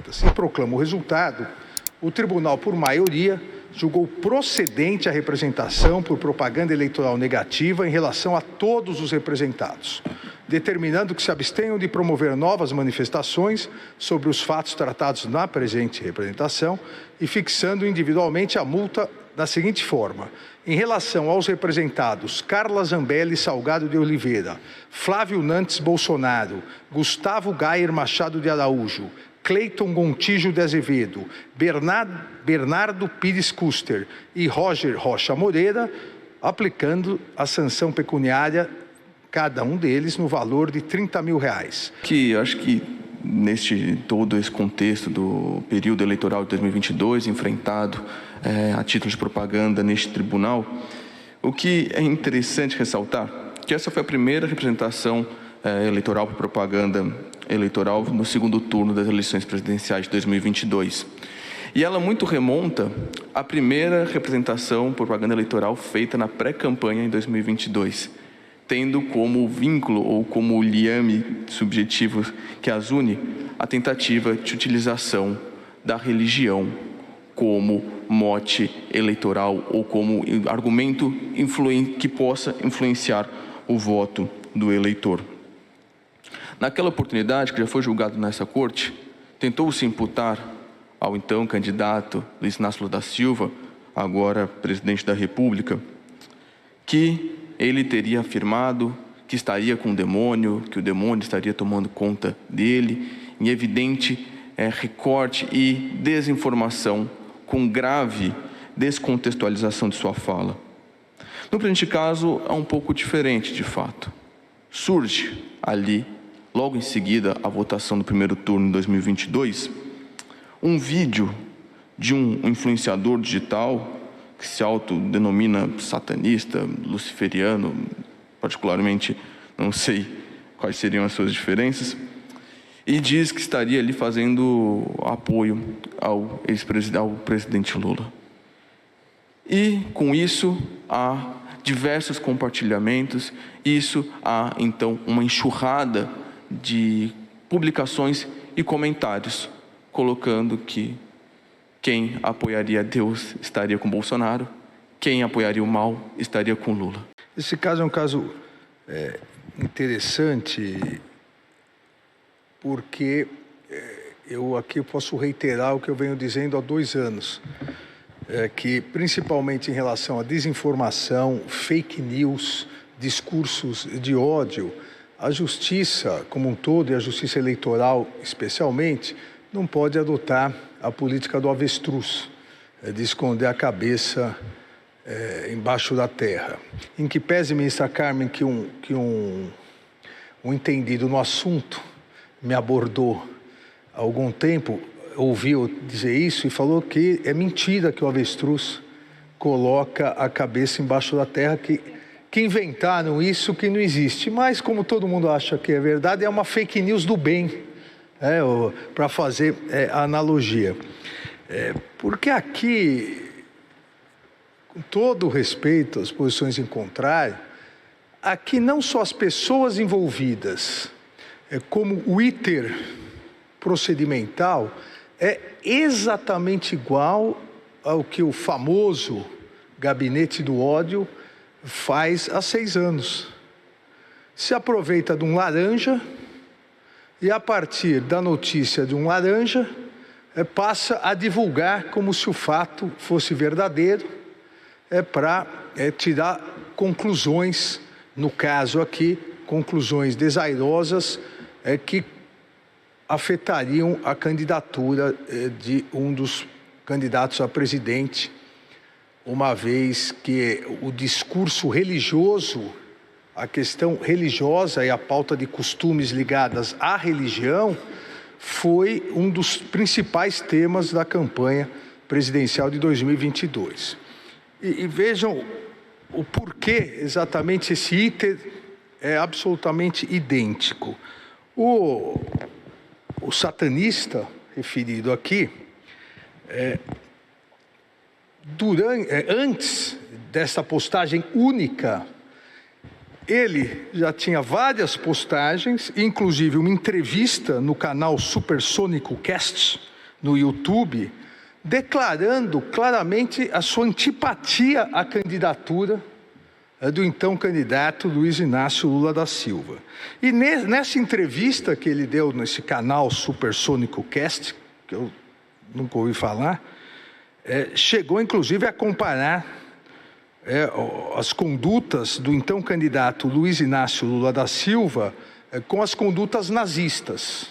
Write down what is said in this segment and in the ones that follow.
contas e proclama o resultado, o tribunal, por maioria, julgou procedente a representação por propaganda eleitoral negativa em relação a todos os representados, determinando que se abstenham de promover novas manifestações sobre os fatos tratados na presente representação e fixando individualmente a multa da seguinte forma: em relação aos representados Carla Zambelli Salgado de Oliveira, Flávio Nantes Bolsonaro, Gustavo Gayer Machado de Araújo, Cleiton Gontijo de Azevedo, Bernardo Pires Custer e Roger Rocha Moreira, aplicando a sanção pecuniária, cada um deles, no valor de R$30 mil. Que eu acho que, neste todo esse contexto do período eleitoral de 2022, enfrentado a título de propaganda neste tribunal, o que é interessante ressaltar que essa foi a primeira representação eleitoral por propaganda eleitoral no segundo turno das eleições presidenciais de 2022. E ela muito remonta à primeira representação por propaganda eleitoral feita na pré-campanha em 2022, tendo como vínculo ou como liame subjetivo que as une a tentativa de utilização da religião como mote eleitoral ou como argumento que possa influenciar o voto do eleitor. Naquela oportunidade, que já foi julgado nessa corte, tentou-se imputar ao então candidato Luiz Inácio Lula da Silva, agora presidente da República, que ele teria afirmado que estaria com o demônio, que o demônio estaria tomando conta dele, em evidente recorte e desinformação com grave descontextualização de sua fala. No presente caso, é um pouco diferente, de fato. Surge ali, logo em seguida à votação do primeiro turno de 2022, um vídeo de um influenciador digital que se autodenomina satanista, luciferiano, particularmente não sei quais seriam as suas diferenças, e diz que estaria ali fazendo apoio ao presidente Lula. E, com isso, há diversos compartilhamentos, isso há, então, uma enxurrada de publicações e comentários, colocando que quem apoiaria Deus estaria com Bolsonaro, quem apoiaria o mal estaria com Lula. Esse caso é um caso interessante, porque eu aqui posso reiterar o que eu venho dizendo há 2 anos, que principalmente em relação à desinformação, fake news, discursos de ódio, a justiça como um todo e a justiça eleitoral especialmente não pode adotar a política do avestruz, de esconder a cabeça embaixo da terra. Em que pese, ministra Carmen, que um entendido no assunto me abordou há algum tempo, ouviu dizer isso e falou que é mentira que o avestruz coloca a cabeça embaixo da terra, que inventaram isso, que não existe. Mas, como todo mundo acha que é verdade, é uma fake news do bem, para fazer a analogia. Porque aqui, com todo o respeito às posições em contrário, aqui não só as pessoas envolvidas, como o iter procedimental, é exatamente igual ao que o famoso gabinete do ódio faz há 6 anos. Se aproveita de um laranja e, a partir da notícia de um laranja, passa a divulgar como se o fato fosse verdadeiro, para tirar conclusões, no caso aqui, conclusões desairosas, que afetariam a candidatura de um dos candidatos a presidente, uma vez que o discurso religioso, a questão religiosa e a pauta de costumes ligadas à religião foi um dos principais temas da campanha presidencial de 2022. E vejam o porquê exatamente esse iter é absolutamente idêntico. O satanista referido aqui, antes dessa postagem única, ele já tinha várias postagens, inclusive uma entrevista no canal Supersônico Cast, no YouTube, declarando claramente a sua antipatia à candidatura do então candidato Luiz Inácio Lula da Silva. E nessa entrevista que ele deu nesse canal Supersônico Cast, que eu nunca ouvi falar, chegou inclusive a comparar as condutas do então candidato Luiz Inácio Lula da Silva com as condutas nazistas.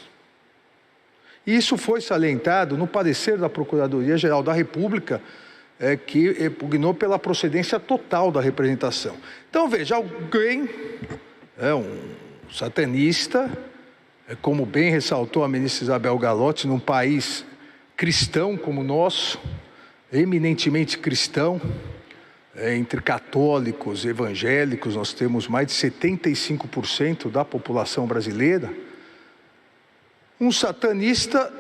E isso foi salientado no parecer da Procuradoria-Geral da República, que pugnou pela procedência total da representação. Então, veja, alguém, um satanista, como bem ressaltou a ministra Isabel Galotti, num país cristão como o nosso, eminentemente cristão, entre católicos e evangélicos, nós temos mais de 75% da população brasileira. Um satanista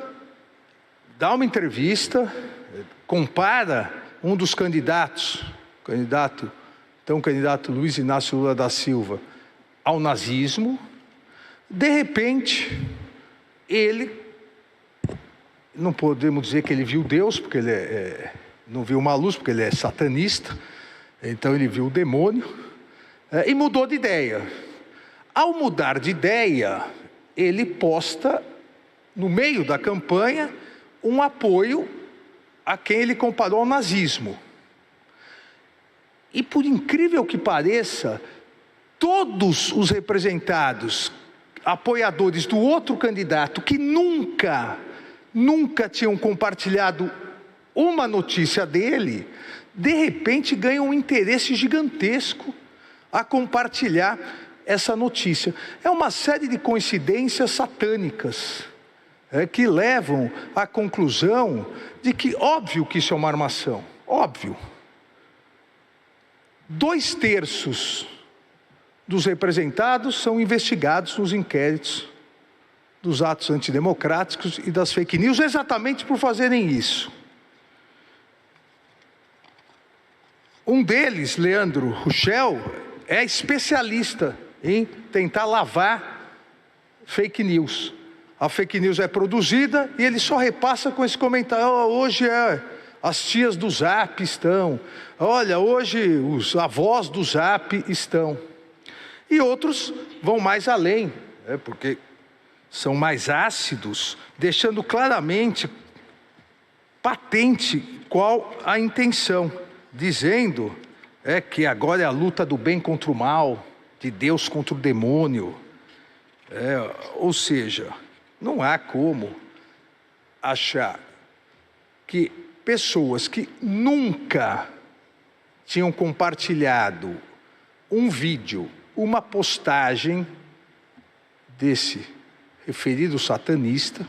dá uma entrevista, compara um dos candidatos, então o candidato Luiz Inácio Lula da Silva, ao nazismo. De repente, ele, não podemos dizer que ele viu Deus, porque ele não viu uma luz, porque ele é satanista, então ele viu o demônio, e mudou de ideia. Ao mudar de ideia, ele posta, no meio da campanha, um apoio a quem ele comparou ao nazismo. E por incrível que pareça, todos os representados, apoiadores do outro candidato, que nunca tinham compartilhado uma notícia dele, de repente ganham um interesse gigantesco a compartilhar essa notícia. É uma série de coincidências satânicas, que levam à conclusão de que, óbvio que isso é uma armação, óbvio. 2/3 dos representados são investigados nos inquéritos dos atos antidemocráticos e das fake news, exatamente por fazerem isso. Um deles, Leandro Ruschel, é especialista em tentar lavar fake news. A fake news é produzida e ele só repassa com esse comentário: hoje as tias do Zap estão, olha, hoje os avós do Zap estão. E outros vão mais além, porque são mais ácidos, deixando claramente patente qual a intenção, dizendo que agora é a luta do bem contra o mal, de Deus contra o demônio. Ou seja, não há como achar que pessoas que nunca tinham compartilhado um vídeo, uma postagem desse referido satanista,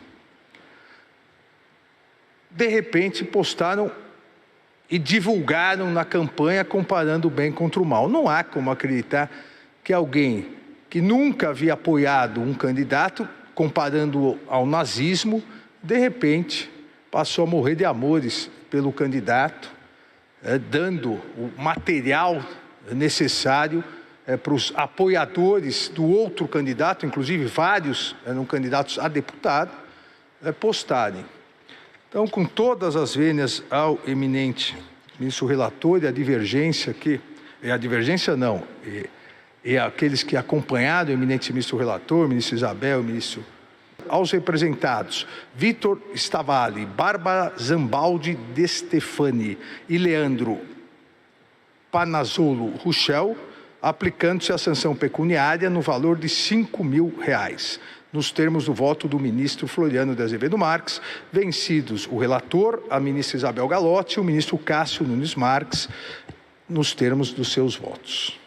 de repente postaram e divulgaram na campanha comparando o bem contra o mal. Não há como acreditar que alguém que nunca havia apoiado um candidato, comparando ao nazismo, de repente passou a morrer de amores pelo candidato, dando o material necessário para os apoiadores do outro candidato, inclusive vários eram candidatos a deputado, postarem. Então, com todas as vênias ao eminente ministro relator e a divergência e aqueles que acompanharam o eminente ministro relator, ministro Isabel, ministro, aos representados Vitor Stavalli, Bárbara Zambaldi de Stefani e Leandro Panazzolo Ruschel, aplicando-se a sanção pecuniária no valor de R$5.000, nos termos do voto do ministro Floriano de Azevedo Marques, vencidos o relator, a ministra Isabel Galotti e o ministro Cássio Nunes Marques, nos termos dos seus votos.